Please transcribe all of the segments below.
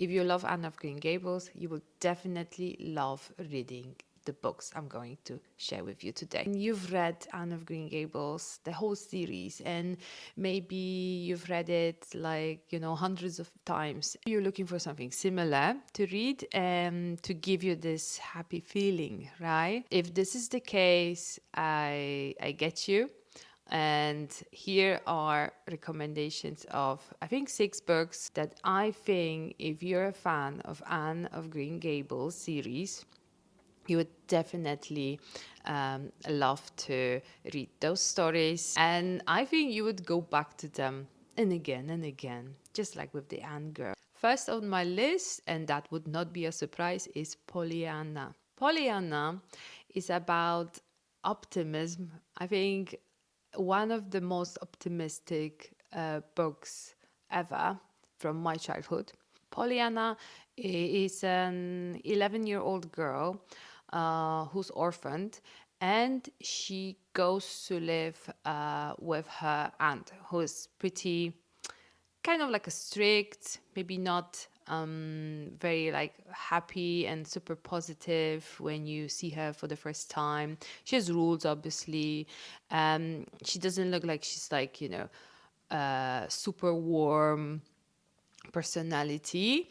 if you love Anne of Green Gables, you will definitely love reading the books I'm going to share with you today. You've read Anne of Green Gables, the whole series, and maybe you've read it hundreds of times. You're looking for something similar to read and to give you this happy feeling, right? If this is the case, I get you. And here are recommendations of, I think, 6 books that I think if you're a fan of Anne of Green Gables series, you would definitely love to read those stories. And I think you would go back to them and again, just like with the Anne girl. First on my list, and that would not be a surprise, is Pollyanna. Pollyanna is about optimism. I think one of the most optimistic books ever from my childhood. Pollyanna is an 11-year-old girl who's orphaned, and she goes to live with her aunt, who's pretty kind of like a strict, maybe not very like happy and super positive when you see her for the first time. She has rules, obviously. She doesn't look like she's like, super warm personality.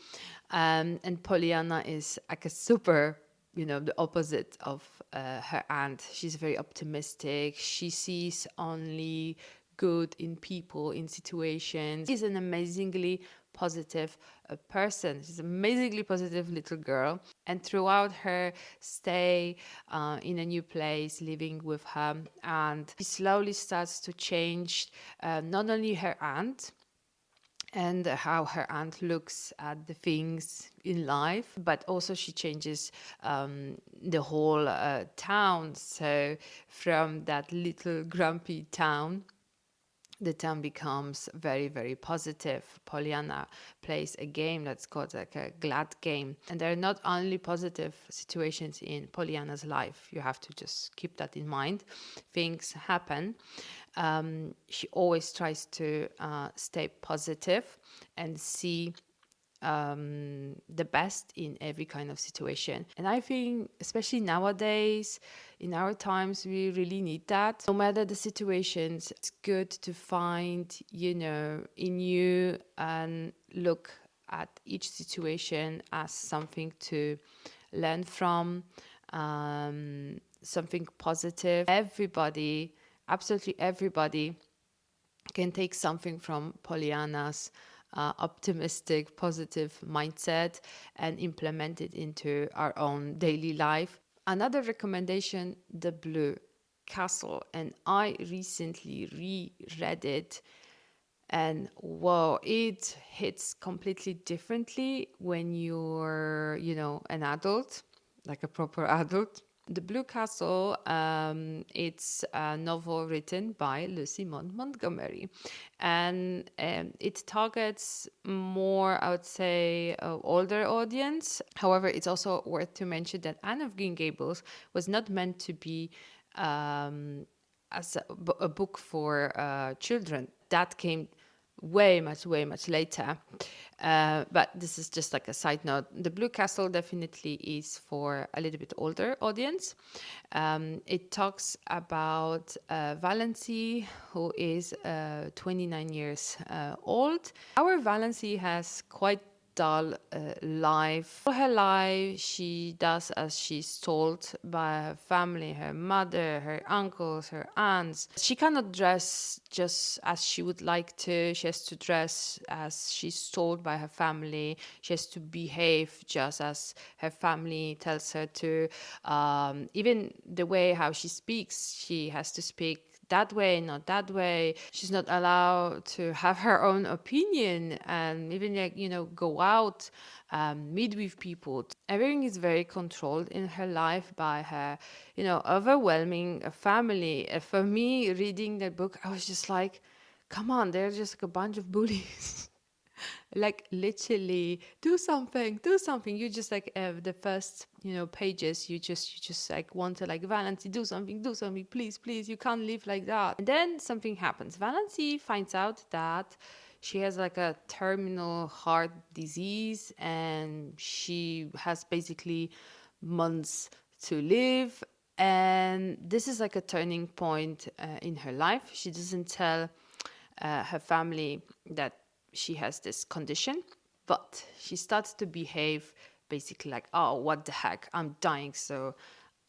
And Pollyanna is like a super, the opposite of her aunt. She's very optimistic. She sees only good in people, in situations. She's an amazingly positive person. She's an amazingly positive little girl. And throughout her stay in a new place, living with her aunt, she slowly starts to change not only her aunt, and how her aunt looks at the things in life, but also she changes the whole town. So from that little grumpy town, the town becomes very, very positive. Pollyanna plays a game that's called like a glad game. And there are not only positive situations in Pollyanna's life. You have to just keep that in mind. Things happen. She always tries to stay positive and see the best in every kind of situation. And I think, especially nowadays, in our times, we really need that. No matter the situations, it's good to find, in you and look at each situation as something to learn from, something positive. Everybody, absolutely everybody, can take something from Pollyanna's optimistic, positive mindset and implement it into our own daily life. Another recommendation, The Blue Castle. And I recently reread it. And whoa, it hits completely differently when you're, an adult, like a proper adult. The Blue Castle, it's a novel written by Lucy Montgomery, and it targets more, I would say, older audience. However, it's also worth to mention that Anne of Green Gables was not meant to be as a book for children. That came way much later. But this is just like a side note. The Blue Castle definitely is for a little bit older audience. It talks about Valency, who is 29 years old. Our Valency has quite dull life. All her life, she does as she's told by her family, her mother, her uncles, her aunts. She cannot dress just as she would like to. She has to dress as she's told by her family. She has to behave just as her family tells her to. Even the way how she speaks, she has to speak that way, not that way. She's not allowed to have her own opinion and even go out, meet with people. Everything is very controlled in her life by her, overwhelming family. For me, reading that book, I was just like, come on, they're just like a bunch of bullies. Like literally do something. You just like the first pages, you just like want to like, Valency, do something, please, you can't live like that. And then something happens. Valency finds out that She has like a terminal heart disease, and she has basically months to live. And this is like a turning point in her life. She doesn't tell her family that she has this condition, but she starts to behave basically like, oh, what the heck, I'm dying, so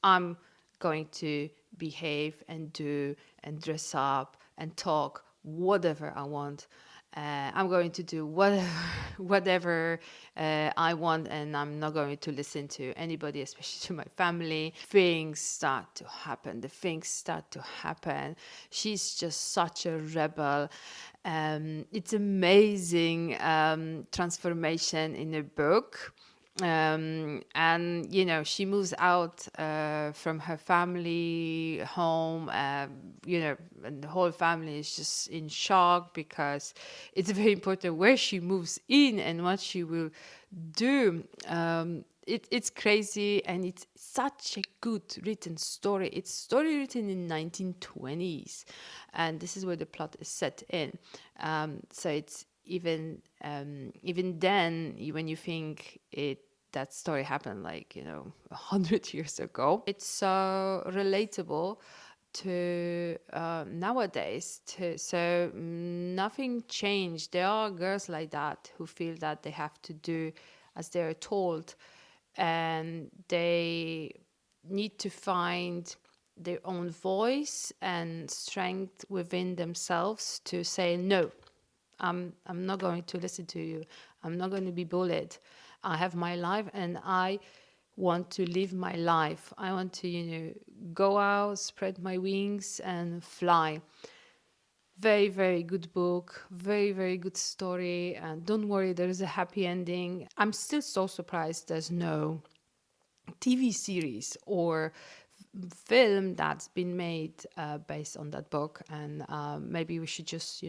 I'm going to behave and do and dress up and talk whatever I want. I'm going to do whatever whatever I want, and I'm not going to listen to anybody, especially to my family. Things start to happen. The things start to happen. She's just such a rebel. It's amazing transformation in a book. And she moves out from her family home, and the whole family is just in shock, because it's very important where she moves in and what she will do. It's crazy, and it's such a good written story. It's story written in 1920s, and this is where the plot is set in. So it's even then, when you think that story happened like 100 years ago, it's so relatable to nowadays. So nothing changed. There are girls like that who feel that they have to do as they're told, and they need to find their own voice and strength within themselves to say no. I'm not going to listen to you. I'm not going to be bullied. I have my life, and I want to live my life. I want to, go out, spread my wings, and fly. Very, very good book. Very, very good story. And don't worry, there is a happy ending. I'm still so surprised there's no TV series or film that's been made based on that book. And maybe we should just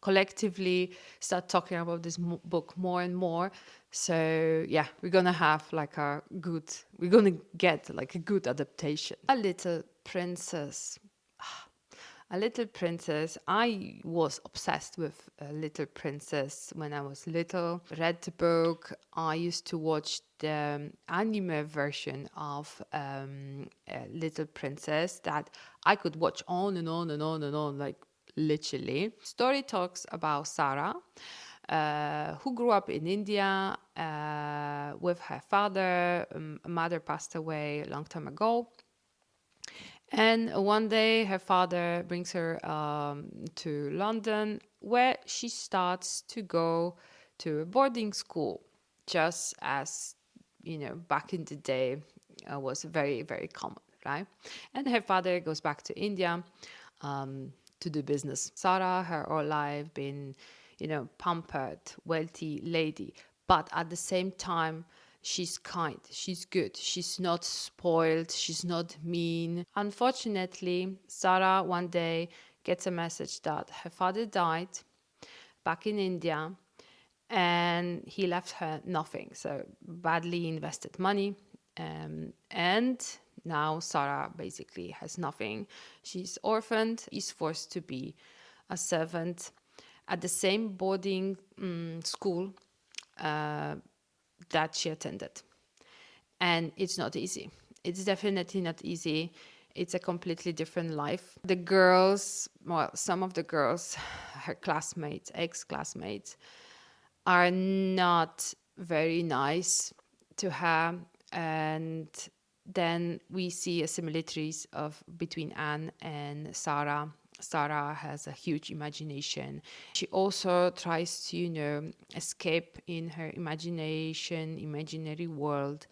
collectively start talking about this book more and more. So yeah, we're gonna get like a good adaptation. A Little Princess. A Little Princess. I was obsessed with A Little Princess when I was little. Read the book. I used to watch the anime version of Little Princess that I could watch on and on and on and on, like literally. Story talks about Sarah, who grew up in India with her father. Mother passed away a long time ago. And one day, her father brings her to London, where she starts to go to a boarding school, just as, back in the day was very, very common, right? And her father goes back to India to do business. Sarah, her whole life, been, pampered, wealthy lady, but at the same time, she's kind, she's good, she's not spoiled, she's not mean. Unfortunately, Sarah one day gets a message that her father died back in India, and he left her nothing. So badly invested money. And now Sarah basically has nothing. She's orphaned, is forced to be a servant at the same boarding school that she attended. And it's not easy. It's definitely not easy. It's a completely different life. The girls, well, some of the girls, her classmates, ex-classmates, are not very nice to her. And then we see a similarities of between Anne and Sarah. Sarah has a huge imagination. She also tries to, escape in her imagination, imaginary world,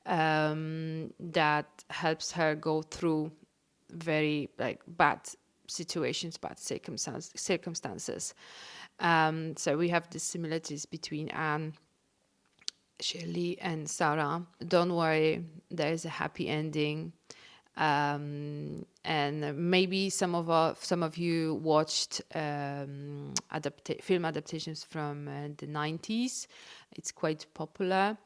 that helps her go through very like bad situations, bad circumstances. So we have the similarities between Anne Shirley and Sarah. Don't worry, there is a happy ending. And maybe some of you watched film adaptations from the 90s. It's quite popular.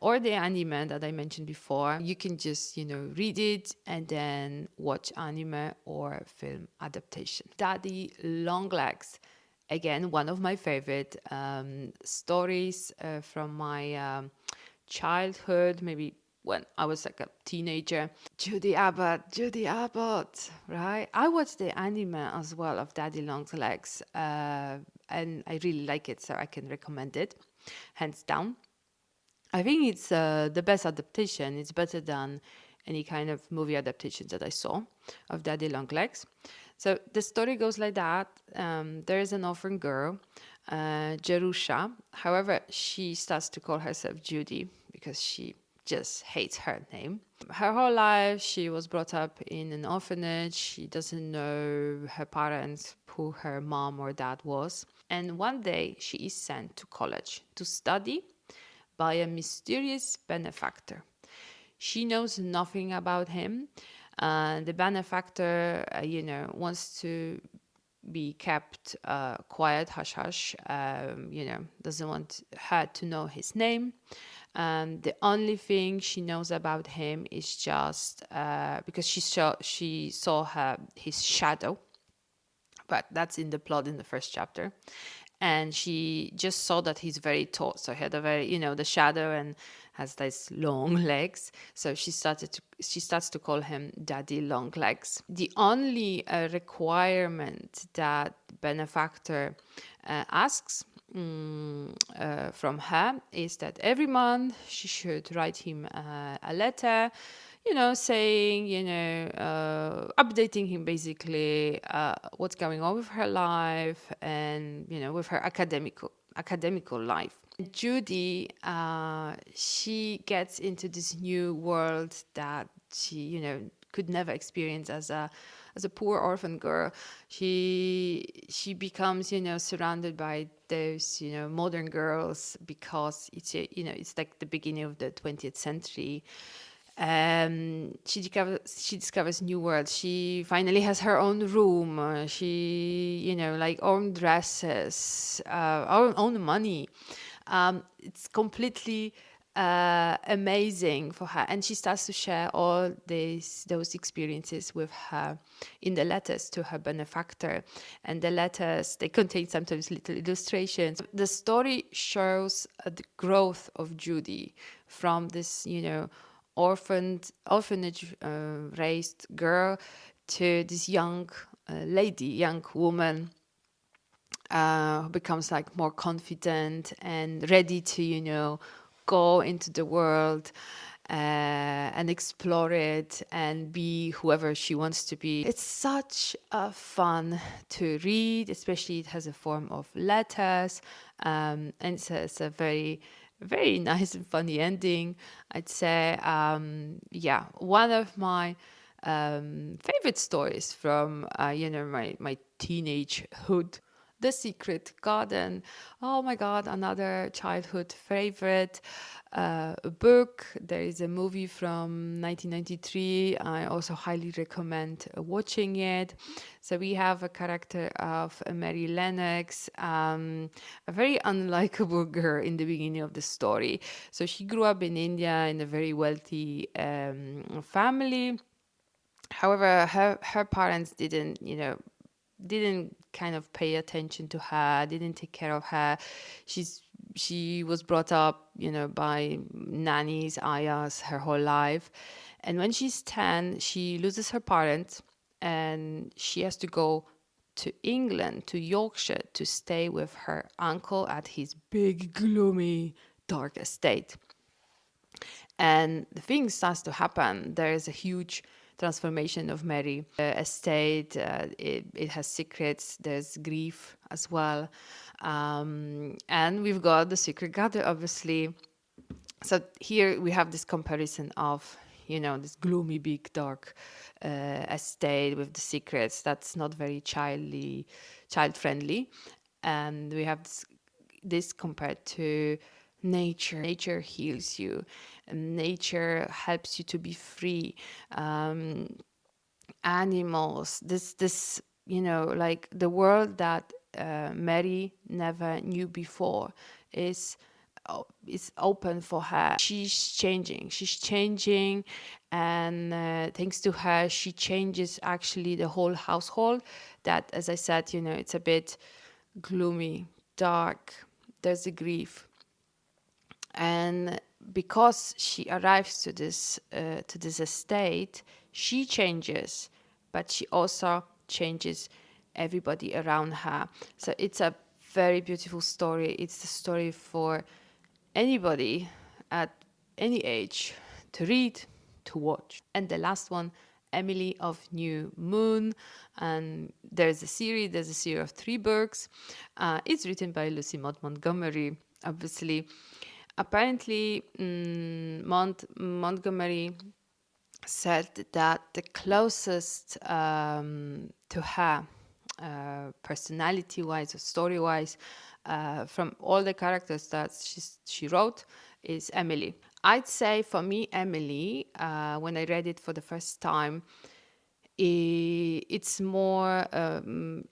Or the anime that I mentioned before. You can just, read it and then watch anime or film adaptation. Daddy Longlegs again, one of my favorite stories from my childhood, maybe when I was like a teenager. Judy Abbott, right? I watched the anime as well of Daddy Long Legs, and I really like it, so I can recommend it, hands down. I think it's the best adaptation. It's better than any kind of movie adaptation that I saw of Daddy Long Legs. So the story goes like that. There is an orphan girl, Jerusha. However, she starts to call herself Judy because she just hates her name. Her whole life, she was brought up in an orphanage. She doesn't know her parents, who her mom or dad was. And one day, she is sent to college to study by a mysterious benefactor. She knows nothing about him. The benefactor, wants to be kept quiet, hush hush. Doesn't want her to know his name. The only thing she knows about him is just because she saw his shadow, but that's in the plot in the first chapter. And she just saw that he's very tall, so he had a very, the shadow, and has these long legs. So she starts to call him Daddy Long Legs. The only requirement that benefactor asks from her is that every month she should write him a letter, saying, updating him basically what's going on with her life, and, with her academical life. Judy, she gets into this new world that she, could never experience as a poor orphan girl. She becomes, surrounded by those, modern girls, because it's like the beginning of the 20th century. She discovers new worlds. She finally has her own room. She, like own dresses, own money. It's completely amazing for her, and she starts to share all those experiences with her in the letters to her benefactor. And the letters, they contain sometimes little illustrations. The story shows the growth of Judy from this, orphanage raised girl to this young young woman, who becomes like more confident and ready to, go into the world and explore it and be whoever she wants to be. It's such a fun to read, especially it has a form of letters, and it's a very, very nice and funny ending, I'd say. Yeah, one of my favorite stories from my teenagehood. The Secret Garden. Oh my God, another childhood favorite book. There is a movie from 1993. I also highly recommend watching it. So we have a character of Mary Lennox, a very unlikable girl in the beginning of the story. So she grew up in India in a very wealthy family. However, her parents didn't kind of pay attention to her, didn't take care of her. She was brought up, by nannies, ayahs her whole life. And when she's 10, she loses her parents, and she has to go to England, to Yorkshire, to stay with her uncle at his big, gloomy, dark estate. And the thing starts to happen. There is a huge transformation of Mary. Estate, it has secrets, there's grief as well. And we've got the secret garden, obviously. So here we have this comparison of, this gloomy, big, dark estate with the secrets that's not very child friendly. And we have this compared to nature. Nature heals you, and nature helps you to be free. Animals, this like the world that Mary never knew before is open for her. She's changing, and thanks to her, she changes actually the whole household. That, as I said, it's a bit gloomy, dark. There's a grief. And because she arrives to this estate, she changes, but she also changes everybody around her. So it's a very beautiful story. It's a story for anybody at any age to read, to watch. And the last one, Emily of New Moon, and there's a series of 3 books. It's written by Lucy Maud Montgomery, obviously. Apparently, Montgomery said that the closest to her, personality-wise or story-wise, from all the characters that she wrote, is Emily. I'd say for me, Emily, when I read it for the first time, it's more,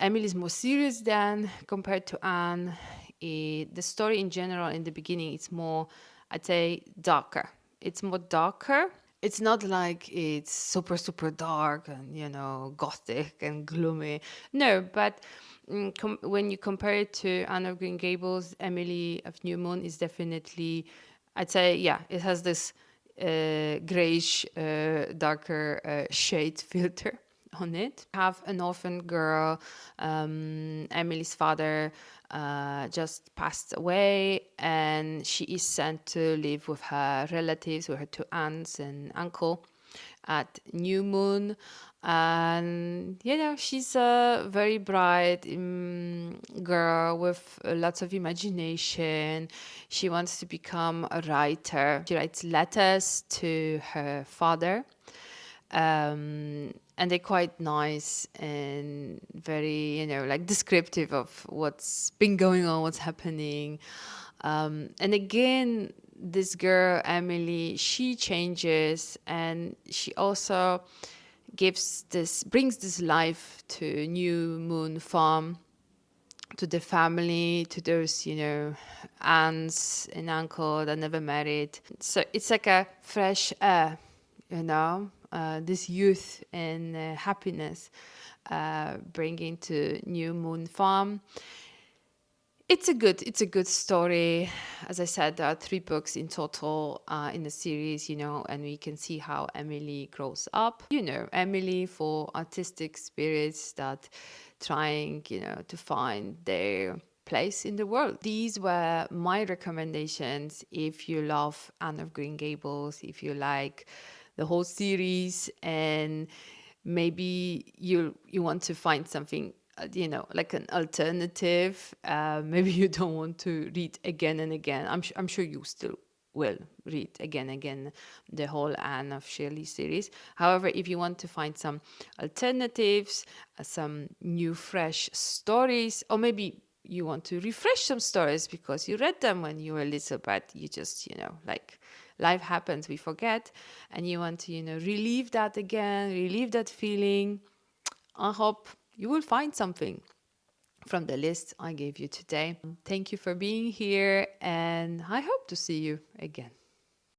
Emily's more serious than compared to Anne. The story in general in the beginning, it's more, I'd say, darker. It's more darker. It's not like it's super, super dark and, gothic and gloomy. No, but when you compare it to Anne of Green Gables, Emily of New Moon is definitely, I'd say, yeah, it has this grayish, darker shade filter on it. Have an orphan girl. Emily's father just passed away, and she is sent to live with her relatives, with her 2 aunts and uncle at New Moon. And she's a very bright girl with lots of imagination. She wants to become a writer. She writes letters to her father, and they're quite nice and very, like descriptive of what's been going on, what's happening. And again, this girl, Emily, she changes, and she also brings this life to New Moon Farm, to the family, to those, aunts and uncle that never married. So it's like a fresh air, this youth and happiness bringing to New Moon Farm. It's a good story. As I said, there are 3 books in total in the series, and we can see how Emily grows up. Emily for artistic spirits that trying, to find their place in the world. These were my recommendations if you love Anne of Green Gables, if you like the whole series, and maybe you want to find something, like an alternative. Maybe you don't want to read again and again. I'm sure you still will read again and again the whole Anne of Shirley series. However, if you want to find some alternatives, some new fresh stories, or maybe you want to refresh some stories because you read them when you were little, but you just, like life happens, we forget, and you want to, relieve that again, relieve that feeling, I hope you will find something from the list I gave you today. Thank you for being here, and I hope to see you again.